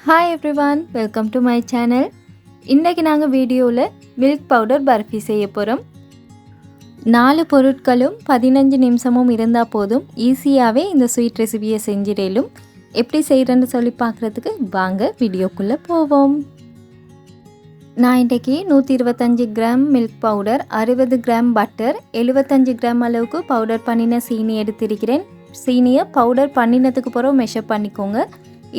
Hi everyone, welcome to my channel. இன்னைக்கு நாங்க வீடியோல மில்க் பவுடர் பர்ஃபி செய்ய போறோம். 4 பொருட்களும் 15 நிமிஷமும் இருந்தா போதும். ஈஸியாவே இந்த ஸ்வீட் ரெசிபியை செஞ்சிடலாம். எப்படி செய்யறேன்னு சொல்லி பார்க்கிறதுக்கு வாங்க வீடியோக்குள்ள போவோம். நான் இன்னைக்கு 125 gram milk powder, 60 gram butter, 75 gram அளவுக்கு பவுடர் பண்ணின சீனி எடுத்திருக்கிறேன். சீனியை பவுடர் பண்ணினதுக்கு அப்புறம் மெஷர் பண்ணிக்கோங்க.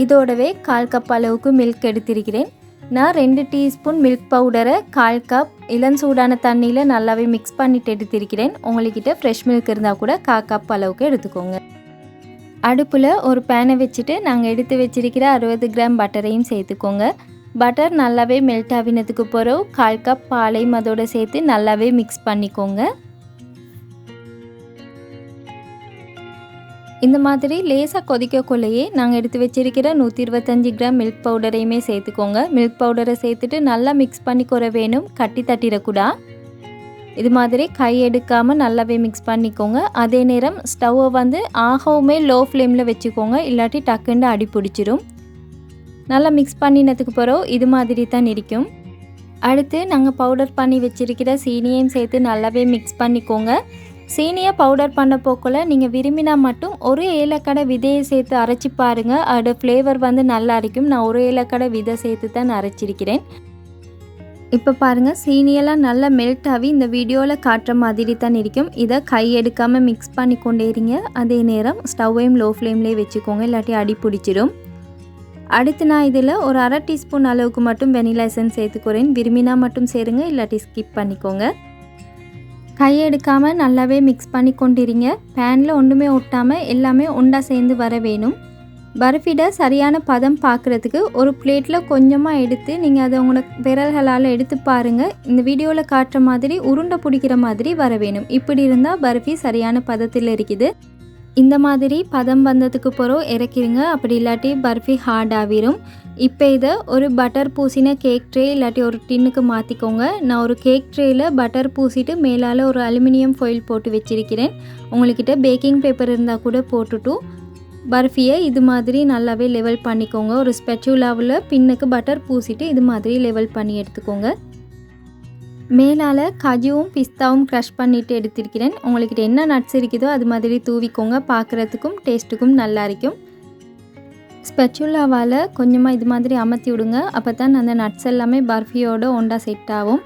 இதோடவே 1/4 கப் அளவுக்கு மில்க் எடுத்திருக்கிறேன். நான் 2 டீஸ்பூன் மில்க் பவுடரை 1/4 கப் இளஞ்சூடான தண்ணியில் நல்லாவே மிக்ஸ் பண்ணிட்டு எடுத்திருக்கிறேன். உங்கள்கிட்ட ஃப்ரெஷ் மில்க் இருந்தால் கூட 1/4 கப் அளவுக்கு எடுத்துக்கோங்க. அடுப்பில் ஒரு பேனை வச்சுட்டு நாங்கள் எடுத்து வச்சிருக்கிற 60 கிராம் பட்டரையும் சேர்த்துக்கோங்க. பட்டர் நல்லாவே மெல்ட் ஆகினதுக்கு பிறகு 1/4 கப் பாலையும் அதோடு சேர்த்து நல்லாவே மிக்ஸ் பண்ணிக்கோங்க. இந்த மாதிரி லேசாக கொதிக்கக்குள்ளேயே நாங்கள் எடுத்து வச்சிருக்கிற 125 கிராம் மில்க் பவுடரையுமே சேர்த்துக்கோங்க. மில்க் பவுடரை சேர்த்துட்டு நல்லா மிக்ஸ் பண்ணிக்கொற வேணும், கட்டி தட்டிடக்கூடா. இது மாதிரி கை எடுக்காமல் நல்லாவே மிக்ஸ் பண்ணிக்கோங்க. அதே நேரம் ஸ்டவ்வை வந்து ஆகவுமே லோ ஃப்ளேமில் வச்சுக்கோங்க, இல்லாட்டி டக்குன்னு அடி பிடிச்சிரும். நல்லா மிக்ஸ் பண்ணினதுக்கு பிறகு இது மாதிரி தான் இருக்கும். அடுத்து நாங்கள் பவுடர் பண்ணி வச்சிருக்கிற சீனியையும் சேர்த்து நல்லாவே மிக்ஸ் பண்ணிக்கோங்க. சீனியை பவுடர் பண்ண போக்குள்ள நீங்கள் விரும்பினா மட்டும் ஒரு ஏலக்கடை விதையை சேர்த்து அரைச்சி பாருங்கள். அதோட ஃப்ளேவர் வந்து நல்லா இருக்கும். நான் ஒரு ஏலக்கடை விதை சேர்த்து தான் அரைச்சிருக்கிறேன். இப்போ பாருங்கள், சீனியெல்லாம் நல்லா மெல்ட் ஆகி இந்த வீடியோவில் காட்டுற மாதிரி தான் இருக்கும். இதை கை எடுக்காமல் மிக்ஸ் பண்ணி கொண்டே இருங்க. அதே நேரம் ஸ்டவ்வையும் லோ ஃப்ளேம்லேயே வச்சுக்கோங்க, இல்லாட்டி அடி பிடிச்சிடும். அடுத்து நான் இதில் ஒரு 1/2 டீஸ்பூன் அளவுக்கு மட்டும் வெனிலா எசன்ஸ் சேர்த்துக்கிறேன். விரும்பினா மட்டும் சேருங்க, இல்லாட்டி ஸ்கிப் பண்ணிக்கோங்க. கை எடுக்காமல் நல்லாவே மிக்ஸ் பண்ணி கொண்டிருங்க. பேனில் ஒன்றுமே ஒட்டாமல் எல்லாமே ஒன்றா சேர்ந்து வர வேணும். பர்ஃபிட சரியான பதம் பார்க்குறதுக்கு ஒரு பிளேட்டில் கொஞ்சமாக எடுத்து நீங்கள் அதை உங்களோட விரல்களால் எடுத்து பாருங்கள். இந்த வீடியோவில் காட்டுற மாதிரி உருண்டை பிடிக்கிற மாதிரி வர வேணும். இப்படி இருந்தால் பர்ஃபி சரியான பதத்தில் இருக்குது. இந்த மாதிரி பதம் வந்ததுக்கு பிறகு இறக்கிடுங்க. அப்படி இல்லாட்டி பர்ஃபி ஹார்ட் ஆகிரும். இப்போ இதை ஒரு பட்டர் பூசின கேக் ட்ரே இல்லாட்டி ஒரு டின்னுக்கு மாற்றிக்கோங்க. நான் ஒரு கேக் ட்ரேயில் பட்டர் பூசிட்டு மேலால் ஒரு அலுமினியம் ஃபாயில் போட்டு வச்சிருக்கிறேன். உங்கள்கிட்ட பேக்கிங் பேப்பர் இருந்தால் கூட போட்டுட்டு பர்ஃபியை இது மாதிரி நல்லாவே லெவல் பண்ணிக்கோங்க. ஒரு ஸ்பெச்சுலாவில் பின்னுக்கு பட்டர் பூசிட்டு இது மாதிரி லெவல் பண்ணி எடுத்துக்கோங்க. மேலால் கஜுவும் பிஸ்தாவும் க்ரஷ் பண்ணிவிட்டு எடுத்திருக்கிறேன். உங்கள்கிட்ட என்ன நட்ஸ் இருக்குதோ அது மாதிரி தூவிக்கோங்க. பார்க்குறதுக்கும் டேஸ்ட்டுக்கும் நல்லா இருக்கும். ஸ்பெச்சுலாவால் கொஞ்சமாக இது மாதிரி அமர்த்தி விடுங்க. அப்போ தான் அந்த நட்ஸ் எல்லாமே பர்ஃபியோடு ஒன்றா செட் ஆகும்.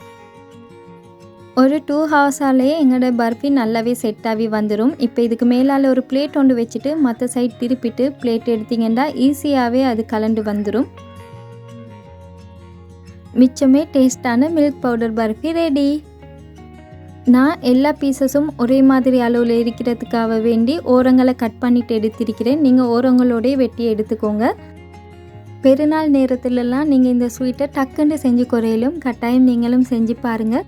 ஒரு 2 ஹவர்ஸாலேயே எங்களோட பர்ஃபி நல்லாவே செட் ஆகி வந்துடும். இப்போ இதுக்கு மேலால் ஒரு பிளேட் ஒன்று வச்சுட்டு மற்ற சைட் திருப்பிட்டு பிளேட் எடுத்திங்கன்னா ஈஸியாகவே அது கலண்டு வந்துடும். மிச்சமே டேஸ்டான மில்க் பவுடர் பர்ஃபி ரெடி. நான் எல்லா பீசஸும் ஒரே மாதிரி அளவில் இருக்கிறதுக்காக வேண்டி ஓரங்களை கட் பண்ணிட்டு எடுத்திருக்கிறேன். நீங்கள் ஓரங்களோடய வெட்டி எடுத்துக்கோங்க. பெருநாள் நேரத்துலலாம் நீங்கள் இந்த ஸ்வீட்டை டக்குன்னு செஞ்சு குறையிலும் கட்டாயம் நீங்களும் செஞ்சு பாருங்கள்.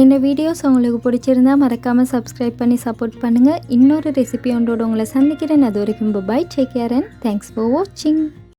என்னோடய வீடியோஸ் உங்களுக்கு பிடிச்சிருந்தா மறக்காமல் சப்ஸ்கிரைப் பண்ணி சப்போர்ட் பண்ணுங்கள். இன்னொரு ரெசிபி ஒன்றோடு உங்களை சந்திக்கிறேன். அது வரைக்கும் bye, take care and thanks for வாட்சிங்.